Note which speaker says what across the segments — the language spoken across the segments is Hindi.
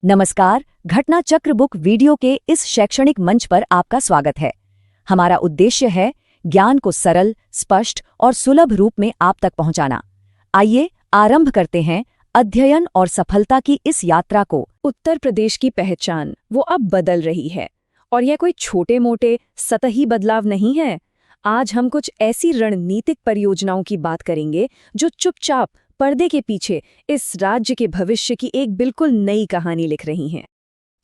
Speaker 1: नमस्कार, घटना चक्र बुक वीडियो के इस शैक्षणिक मंच पर आपका स्वागत है। हमारा उद्देश्य है ज्ञान को सरल, स्पष्ट और सुलभ रूप में आप तक पहुंचाना। आइए आरंभ करते हैं अध्ययन और सफलता की इस यात्रा को।
Speaker 2: उत्तर प्रदेश की पहचान वो अब बदल रही है और यह कोई छोटे मोटे सतही बदलाव नहीं है। आज हम कुछ ऐसी रणनीतिक परियोजनाओं की बात करेंगे जो चुपचाप पर्दे के पीछे इस राज्य के भविष्य की एक बिल्कुल नई कहानी लिख रही हैं।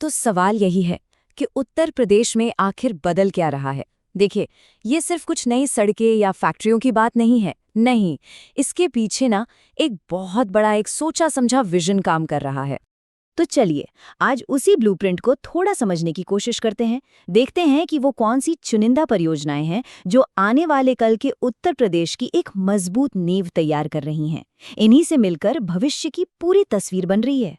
Speaker 1: तो सवाल यही है कि उत्तर प्रदेश में आखिर बदल क्या रहा है। देखिए, ये सिर्फ कुछ नई सड़कें या फैक्ट्रियों की बात नहीं है। नहीं, इसके पीछे ना एक बहुत बड़ा एक सोचा समझा विजन काम कर रहा है। तो चलिए आज उसी ब्लूप्रिंट को थोड़ा समझने की कोशिश करते हैं। देखते हैं कि वो कौन सी चुनिंदा परियोजनाएं हैं जो आने वाले कल के उत्तर प्रदेश की एक मजबूत नींव तैयार कर रही हैं। इन्हीं से मिलकर भविष्य की पूरी तस्वीर बन रही है।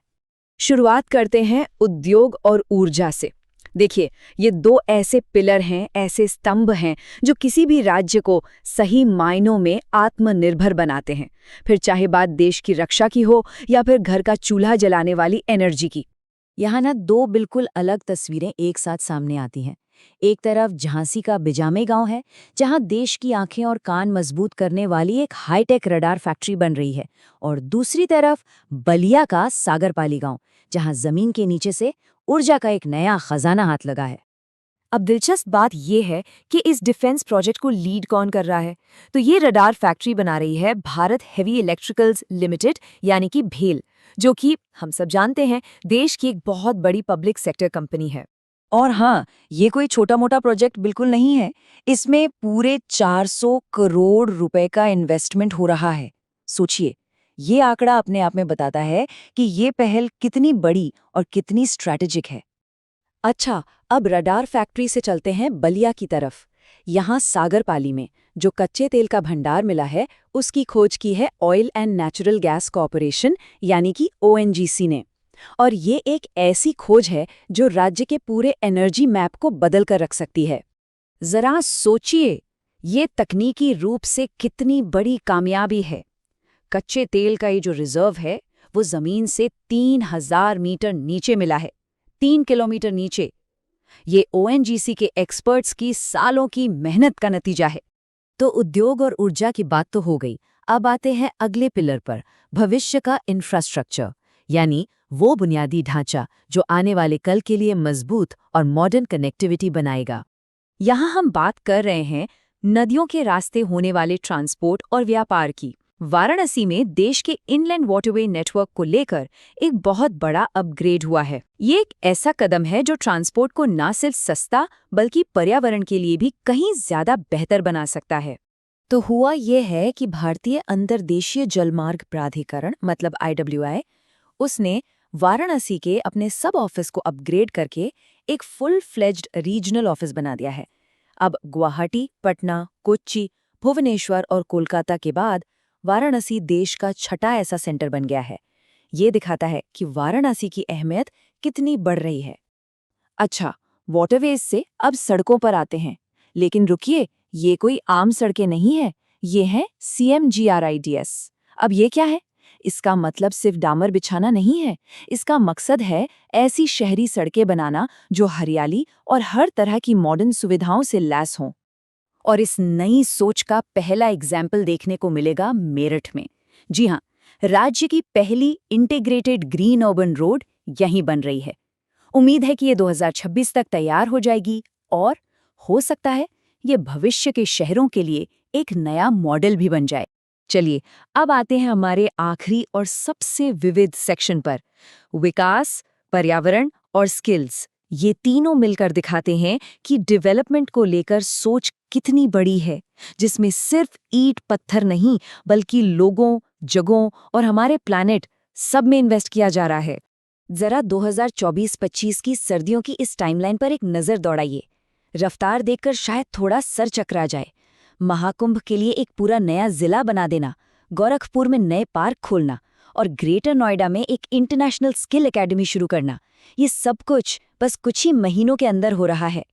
Speaker 2: शुरुआत करते हैं उद्योग और ऊर्जा से। देखिए, ये दो ऐसे पिलर हैं, ऐसे स्तंभ हैं जो किसी भी राज्य को सही मायनों में आत्मनिर्भर बनाते हैं, फिर चाहे बात देश की रक्षा की हो या फिर घर का चूल्हा जलाने वाली एनर्जी की।
Speaker 1: यहाँ ना दो बिल्कुल अलग तस्वीरें एक साथ सामने आती हैं। एक तरफ झांसी का बिजामे गांव है, जहां देश की आंखें और कान मजबूत करने वाली एक हाईटेक रडार फैक्ट्री बन रही है, और दूसरी तरफ बलिया का सागरपाली गांव, जहां जमीन के नीचे से ऊर्जा का एक नया खजाना हाथ लगा है। अब दिलचस्प बात यह है कि इस डिफेंस प्रोजेक्ट को लीड कौन कर रहा है। तो ये रडार फैक्ट्री बना रही है भारत हेवी इलेक्ट्रिकल्स लिमिटेड, यानी कि भेल, जो कि हम सब जानते हैं देश की एक बहुत बड़ी पब्लिक सेक्टर कंपनी है। और हाँ, ये कोई छोटा मोटा प्रोजेक्ट बिल्कुल नहीं है। इसमें पूरे 400 करोड़ रुपए का इन्वेस्टमेंट हो रहा है। सोचिए, ये आंकड़ा अपने आप में बताता है कि ये पहल कितनी बड़ी और कितनी स्ट्रैटेजिक है। अच्छा, अब रडार फैक्ट्री से चलते हैं बलिया की तरफ। यहाँ सागरपाली में जो कच्चे तेल का भंडार मिला है, उसकी खोज की है oil and natural gas corporation, यानी कि ONGC ने। और ये एक ऐसी खोज है जो राज्य के पूरे एनर्जी मैप को बदल कर रख सकती है। जरा सोचिए, ये तकनीकी रूप से कितनी बड़ी कामयाबी है। कच्चे तेल का ये जो रिजर्व है, वो जमीन से 3000 मीटर नीचे मिला है। 3 किलोमीटर नीचे। ये ONGC के एक्सपर्ट्स की सालों की मेहनत का नतीजा है। तो उद्योग और ऊर्जा की बात तो हो गई। अब आते हैं अगले पिलर पर, भविष्य का इंफ्रास्ट्रक्चर, यानी वो बुनियादी ढांचा जो आने वाले कल के लिए मजबूत और मॉडर्न कनेक्टिविटी बनाएगा। यहाँ हम बात कर रहे हैं नदियों के रास्ते होने वाले ट्रांसपोर्ट और व्यापार की। वाराणसी में देश के इनलैंड वाटरवे नेटवर्क को लेकर एक बहुत बड़ा अपग्रेड हुआ है। ये एक ऐसा कदम है जो ट्रांसपोर्ट को न सिर्फ सस्ता बल्कि पर्यावरण के लिए भी कहीं ज्यादा बेहतर बना सकता है। तो हुआ ये है कि भारतीय अंतर्देशीय जलमार्ग प्राधिकरण मतलब IWI, उसने वाराणसी के अपने सब ऑफिस को अपग्रेड करके एक फुल फ्लेज्ड रीजनल ऑफिस बना दिया है। अब गुवाहाटी, पटना, कोच्चि, भुवनेश्वर और कोलकाता के बाद वाराणसी देश का छठा ऐसा सेंटर बन गया है। ये दिखाता है कि वाराणसी की अहमियत कितनी बढ़ रही है। अच्छा, वाटरवेज से अब सड़कों पर आते हैं। लेकिन रुकिए, ये कोई आम सड़कें नहीं है, ये हैं CMGRIDS। अब ये क्या है? इसका मतलब सिर्फ डामर बिछाना नहीं है। इसका मकसद है ऐसी शहरी सड़कें बनाना जो हरियाली और हर तरह की मॉडर्न सुविधाओं से लैस हों। और इस नई सोच का पहला एग्जाम्पल देखने को मिलेगा मेरठ में। जी हाँ, राज्य की पहली इंटीग्रेटेड ग्रीन अर्बन रोड यहीं बन रही है। उम्मीद है कि ये 2026 तक तैयार हो जाएगी और हो सकता है ये भविष्य के शहरों के लिए एक नया मॉडल भी बन जाए। चलिए, अब आते हैं हमारे आखिरी और सबसे विविध सेक्शन पर, विकास, पर्यावरण और स्किल्स। ये तीनों मिलकर दिखाते हैं कि डेवलपमेंट को लेकर सोच कितनी बड़ी है, जिसमें सिर्फ ईंट पत्थर नहीं बल्कि लोगों, जगहों और हमारे प्लैनेट सब में इन्वेस्ट किया जा रहा है। जरा 2024-25 की सर्दियों की इस टाइमलाइन पर एक नज़र दौड़ाइए। रफ्तार देखकर शायद थोड़ा सर चकरा जाए। महाकुंभ के लिए एक पूरा नया जिला बना देना, गोरखपुर में नए पार्क खोलना और ग्रेटर नोएडा में एक इंटरनेशनल स्किल एकेडमी शुरू करना, ये सब कुछ बस कुछ ही महीनों के अंदर हो रहा है।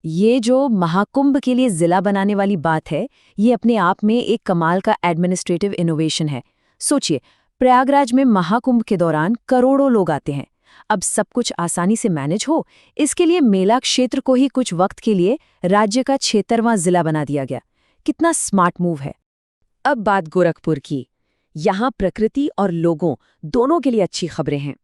Speaker 1: ये जो महाकुंभ के लिए जिला बनाने वाली बात है, ये अपने आप में एक कमाल का एडमिनिस्ट्रेटिव इनोवेशन है। सोचिए, प्रयागराज में महाकुंभ के दौरान करोड़ों लोग आते हैं।
Speaker 2: अब सब कुछ आसानी से मैनेज हो, इसके लिए मेला क्षेत्र को ही कुछ वक्त के लिए राज्य का 76वां जिला बना दिया गया। कितना स्मार्ट मूव है। अब बात गोरखपुर की। यहाँ प्रकृति और लोगों दोनों के लिए अच्छी खबरें हैं।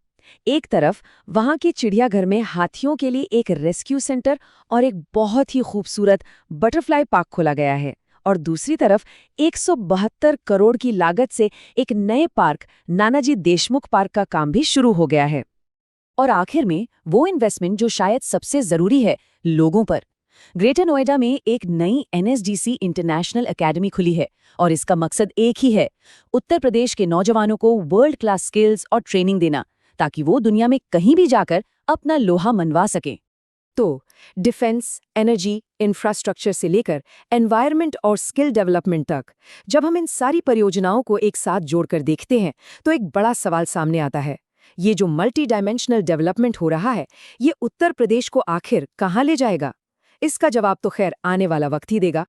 Speaker 2: एक तरफ वहाँ के चिड़ियाघर में हाथियों के लिए एक रेस्क्यू सेंटर और एक बहुत ही खूबसूरत बटरफ्लाई पार्क खोला गया है, और दूसरी तरफ 172 करोड़ की लागत से एक नए पार्क नानाजी देशमुख पार्क का काम भी शुरू हो गया है।
Speaker 1: और आखिर में वो इन्वेस्टमेंट जो शायद सबसे जरूरी है, लोगों पर। ग्रेटर नोएडा में एक नई NSDC इंटरनेशनल एकेडमी खुली है और इसका मकसद एक ही है, उत्तर प्रदेश के नौजवानों को वर्ल्ड क्लास स्किल्स और ट्रेनिंग देना, ताकि वो दुनिया में कहीं भी जाकर अपना लोहा मनवा सकें।
Speaker 2: तो डिफेंस, एनर्जी, इंफ्रास्ट्रक्चर से लेकर एनवायरनमेंट और स्किल डेवलपमेंट तक, जब हम इन सारी परियोजनाओं को एक साथ जोड़कर देखते हैं तो एक बड़ा सवाल सामने आता है। ये जो मल्टी डायमेंशनल डेवलपमेंट हो रहा है, ये उत्तर प्रदेश को आखिर कहाँ ले जाएगा? इसका जवाब तो खैर आने वाला वक्त ही देगा।